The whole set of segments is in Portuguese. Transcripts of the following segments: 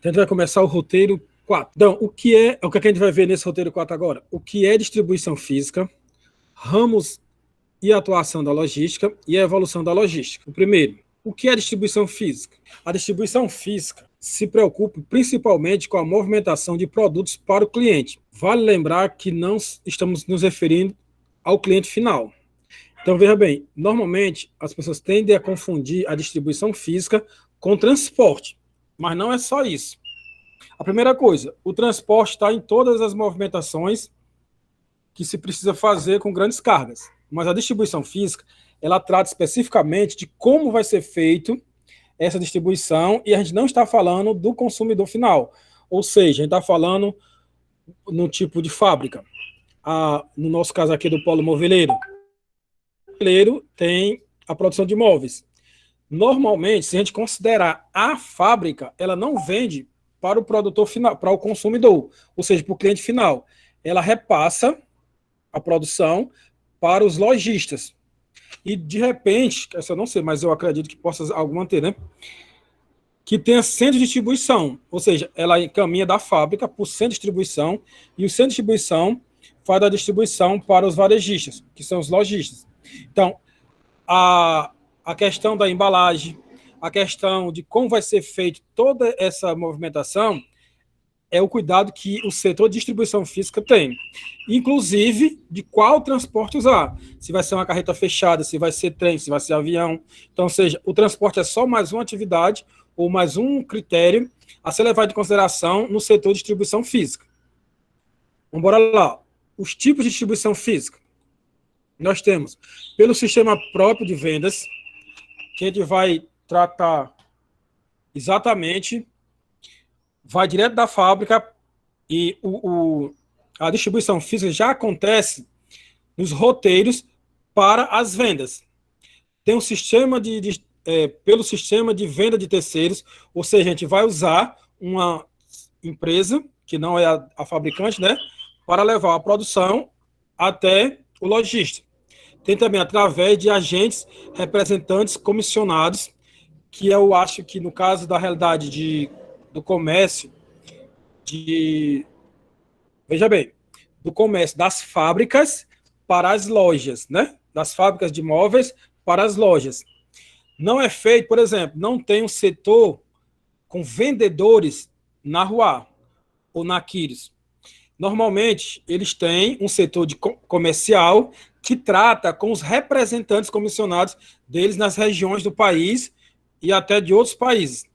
Então, a gente vai começar o roteiro 4. Então, o que é que a gente vai ver nesse roteiro 4 agora? O que é distribuição física, ramos e atuação da logística e a evolução da logística. O primeiro, o que é distribuição física? A distribuição física se preocupa principalmente com a movimentação de produtos para o cliente. Vale lembrar que não estamos nos referindo ao cliente final. Então, veja bem, normalmente as pessoas tendem a confundir a distribuição física com transporte, mas não é só isso. A primeira coisa, o transporte está em todas as movimentações que se precisa fazer com grandes cargas, mas a distribuição física, ela trata especificamente de como vai ser feito essa distribuição e a gente não está falando do consumidor final, ou seja, a gente está falando no tipo de fábrica. No nosso caso aqui do polo moveleiro, o moveleiro tem a produção de móveis. Normalmente, se a gente considerar a fábrica, ela não vende para o produtor final, para o consumidor, ou seja, para o cliente final. Ela repassa a produção para os lojistas. E, de repente, essa eu não sei, mas eu acredito que possa alguma ter, né? Que tenha centro de distribuição, ou seja, ela encaminha da fábrica para o centro de distribuição e o centro de distribuição faz a distribuição para os varejistas, que são os lojistas. Então, a questão da embalagem, a questão de como vai ser feita toda essa movimentação é o cuidado que o setor de distribuição física tem. Inclusive, de qual transporte usar. Se vai ser uma carreta fechada, se vai ser trem, se vai ser avião. Então, ou seja, o transporte é só mais uma atividade ou mais um critério a ser levado em consideração no setor de distribuição física. Vamos embora lá. Os tipos de distribuição física. Nós temos, pelo sistema próprio de vendas, que a gente vai tratar exatamente, vai direto da fábrica e a distribuição física já acontece nos roteiros para as vendas. Tem um sistema pelo sistema de venda de terceiros, ou seja, a gente vai usar uma empresa, que não é a fabricante, né, para levar a produção até o lojista. Tem também através de agentes representantes comissionados, que eu acho que no caso da realidade do comércio, veja bem, do comércio das fábricas para as lojas, né? Das fábricas de móveis para as lojas. Não é feito, por exemplo, não tem um setor com vendedores na rua ou na Quiris. Normalmente, eles têm um setor comercial que trata com os representantes comissionados deles nas regiões do país e até de outros países.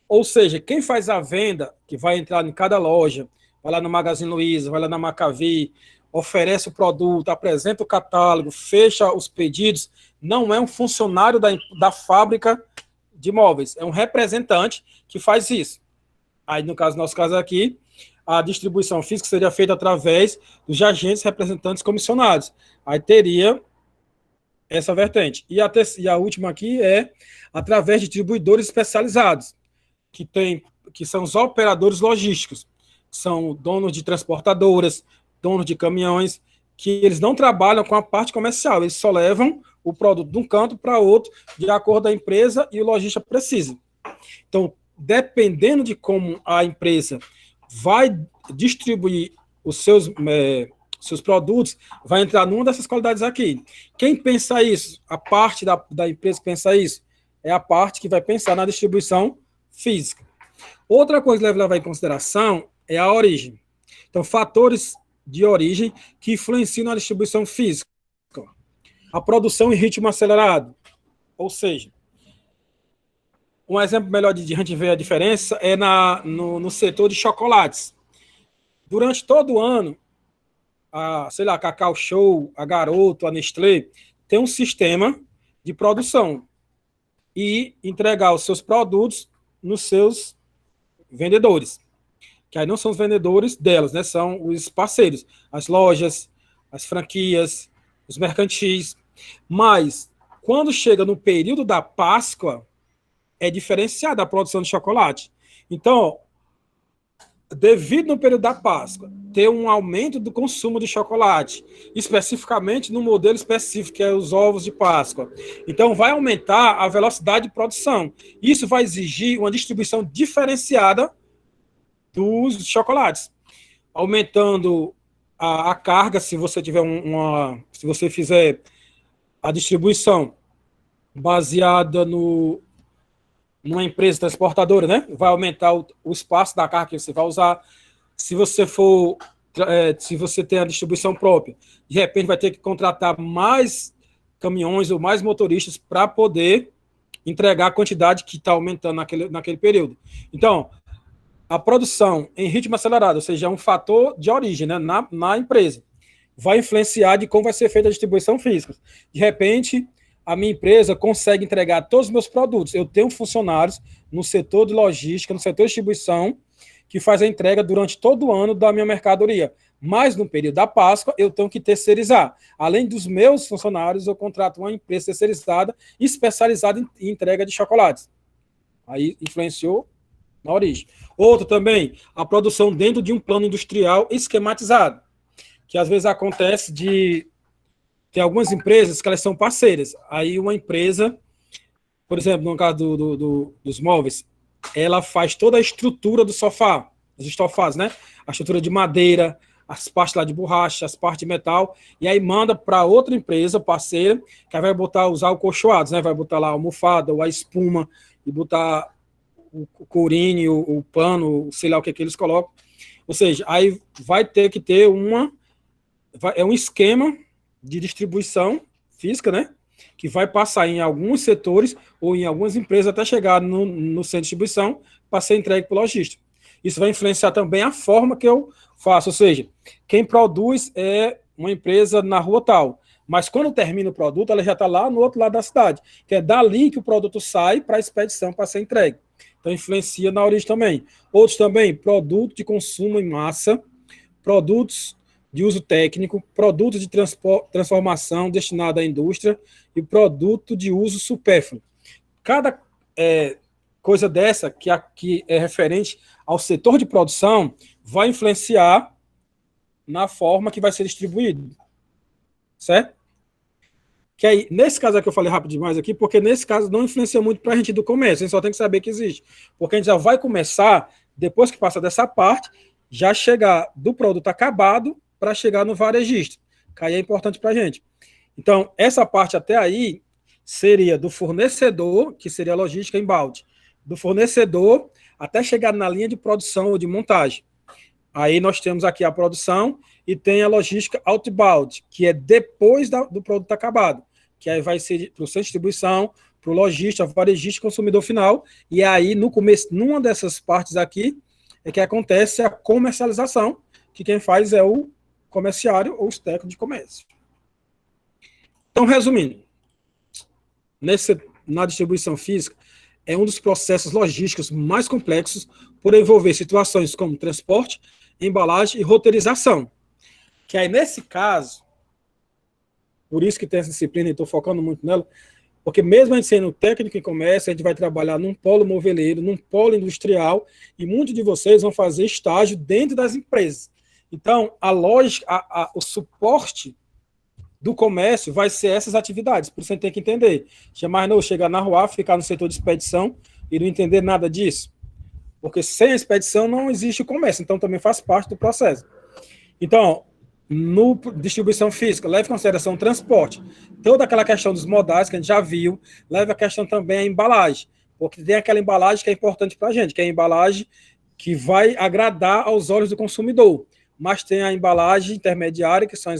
Ou seja, quem faz a venda, que vai entrar em cada loja, vai lá no Magazine Luiza, vai lá na Macavi, oferece o produto, apresenta o catálogo, fecha os pedidos, não é um funcionário da fábrica de móveis, é um representante que faz isso. Aí, no nosso caso aqui, a distribuição física seria feita através dos agentes representantes comissionados. Aí teria essa vertente. E a última aqui é através de distribuidores especializados, que são os operadores logísticos, são donos de transportadoras, donos de caminhões, que eles não trabalham com a parte comercial, eles só levam o produto de um canto para outro, de acordo com a empresa e o lojista precisa. Então, dependendo de como a empresa vai distribuir os seus produtos, vai entrar numa dessas qualidades aqui. Quem pensa isso? A parte da empresa que pensa isso é a parte que vai pensar na distribuição física. Outra coisa que deve levar em consideração é a origem. Então, fatores de origem que influenciam na distribuição física. A produção em ritmo acelerado, ou seja, um exemplo melhor de a gente ver a diferença é no setor de chocolates. Durante todo o ano, a Cacau Show, a Garoto, a Nestlé, tem um sistema de produção e entregar os seus produtos nos seus vendedores, que aí não são os vendedores delas, né? São os parceiros, as lojas, as franquias, os mercantis. Mas, quando chega no período da Páscoa, é diferenciada a produção de chocolate. Então, devido no período da Páscoa ter um aumento do consumo de chocolate, especificamente no modelo específico, que é os ovos de Páscoa, então vai aumentar a velocidade de produção. Isso vai exigir uma distribuição diferenciada dos chocolates, aumentando a carga, se você tiver se você fizer a distribuição baseada numa empresa transportadora, né? Vai aumentar o espaço da carga que você vai usar. Se você se você tem a distribuição própria, de repente vai ter que contratar mais caminhões ou mais motoristas para poder entregar a quantidade que está aumentando naquele período. Então, a produção em ritmo acelerado, ou seja, é um fator de origem, né, na empresa, vai influenciar de como vai ser feita a distribuição física. De repente, a minha empresa consegue entregar todos os meus produtos. Eu tenho funcionários no setor de logística, no setor de distribuição, que faz a entrega durante todo o ano da minha mercadoria. Mas no período da Páscoa, eu tenho que terceirizar. Além dos meus funcionários, eu contrato uma empresa terceirizada especializada em entrega de chocolates. Aí influenciou na origem. Outro também, a produção dentro de um plano industrial esquematizado, que às vezes acontece tem algumas empresas que elas são parceiras. Aí uma empresa, por exemplo, no caso dos móveis, ela faz toda a estrutura do sofá, os estofados, né? A estrutura de madeira, as partes lá de borracha, as partes de metal, e aí manda para outra empresa parceira, que aí vai usar o colchoados, né? Vai botar lá a almofada, ou a espuma, e botar o corine, o pano, sei lá o que eles colocam. Ou seja, aí vai ter que ter é um esquema de distribuição física, né? Que vai passar em alguns setores ou em algumas empresas até chegar no centro de distribuição para ser entregue para o lojista. Isso vai influenciar também a forma que eu faço, ou seja, quem produz é uma empresa na rua tal, mas quando termina o produto, ela já está lá no outro lado da cidade, que é dali que o produto sai para a expedição, para ser entregue. Então, influencia na origem também. Outros também, produto de consumo em massa, produtos de uso técnico, produtos de transformação destinado à indústria e produto de uso supérfluo. Cada coisa dessa que aqui é referente ao setor de produção vai influenciar na forma que vai ser distribuído. Certo? Que aí, nesse caso aqui eu falei rápido demais aqui, porque nesse caso não influencia muito para a gente do comércio, a gente só tem que saber que existe. Porque a gente já vai começar, depois que passa dessa parte, já chegar do produto acabado para chegar no varejista, que aí é importante para a gente. Então, essa parte até aí seria do fornecedor, que seria a logística embalde, do fornecedor até chegar na linha de produção ou de montagem. Aí nós temos aqui a produção e tem a logística outbound, que é depois do produto acabado, que aí vai ser para o centro de distribuição, para o lojista, varejista, consumidor final, e aí no começo, numa dessas partes aqui, é que acontece a comercialização, que quem faz é o comerciário ou os técnicos de comércio. Então, resumindo, na distribuição física, é um dos processos logísticos mais complexos por envolver situações como transporte, embalagem e roteirização. Que aí, nesse caso, por isso que tem essa disciplina e estou focando muito nela, porque mesmo a gente sendo técnico em comércio, a gente vai trabalhar num polo moveleiro, num polo industrial, e muitos de vocês vão fazer estágio dentro das empresas. Então, a lógica, o suporte do comércio vai ser essas atividades, por isso a gente tem que entender. Jamais não chegar na rua, ficar no setor de expedição e não entender nada disso. Porque sem a expedição não existe o comércio, então também faz parte do processo. Então, no distribuição física, leve em consideração o transporte. Toda aquela questão dos modais que a gente já viu, leve a questão também a embalagem, porque tem aquela embalagem que é importante para a gente, que é a embalagem que vai agradar aos olhos do consumidor. Mas tem a embalagem intermediária, que são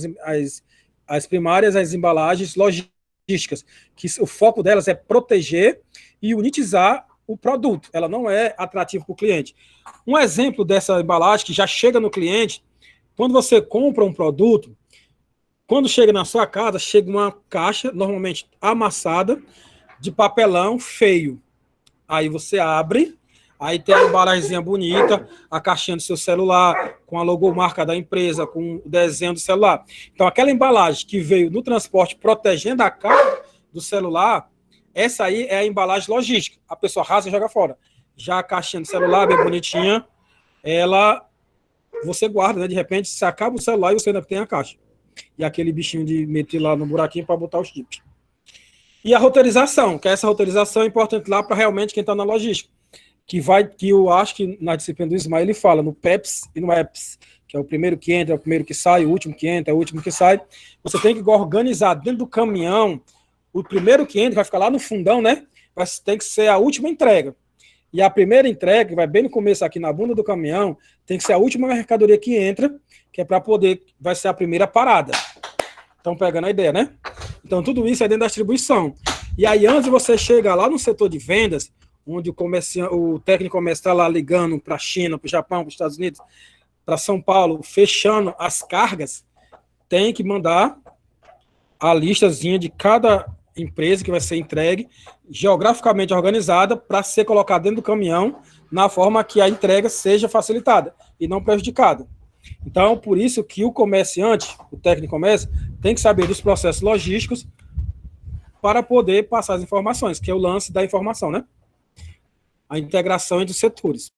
as primárias, as embalagens logísticas, que o foco delas é proteger e unitizar o produto. Ela não é atrativa para o cliente. Um exemplo dessa embalagem que já chega no cliente, quando você compra um produto, quando chega na sua casa, chega uma caixa, normalmente amassada, de papelão feio. Aí você abre, aí tem a embalagenzinha bonita, a caixinha do seu celular, com a logomarca da empresa, com o desenho do celular. Então, aquela embalagem que veio no transporte protegendo a caixa do celular, essa aí é a embalagem logística. A pessoa rasga e joga fora. Já a caixinha do celular, bem bonitinha, ela você guarda, né? De repente, se acaba o celular e você ainda tem a caixa. E aquele bichinho de meter lá no buraquinho para botar os chips. E a roteirização, que essa roteirização é importante lá para realmente quem está na logística. que eu acho que na disciplina do Ismael ele fala no PEPS e no EPS, que é o primeiro que entra, é o primeiro que sai, o último que entra, é o último que sai. Você tem que organizar dentro do caminhão. O primeiro que entra vai ficar lá no fundão, né? Mas tem que ser a última entrega. E a primeira entrega, que vai bem no começo aqui na bunda do caminhão, tem que ser a última mercadoria que entra, que é para poder, vai ser a primeira parada. Estão pegando a ideia, né? Então tudo isso é dentro da distribuição. E aí antes de você chegar lá no setor de vendas, onde o técnico comercial está lá ligando para a China, para o Japão, para os Estados Unidos, para São Paulo, fechando as cargas, tem que mandar a listazinha de cada empresa que vai ser entregue, geograficamente organizada, para ser colocada dentro do caminhão, na forma que a entrega seja facilitada e não prejudicada. Então, por isso que o comerciante, o técnico de comércio, tem que saber dos processos logísticos para poder passar as informações, que é o lance da informação, né? A integração entre os setores.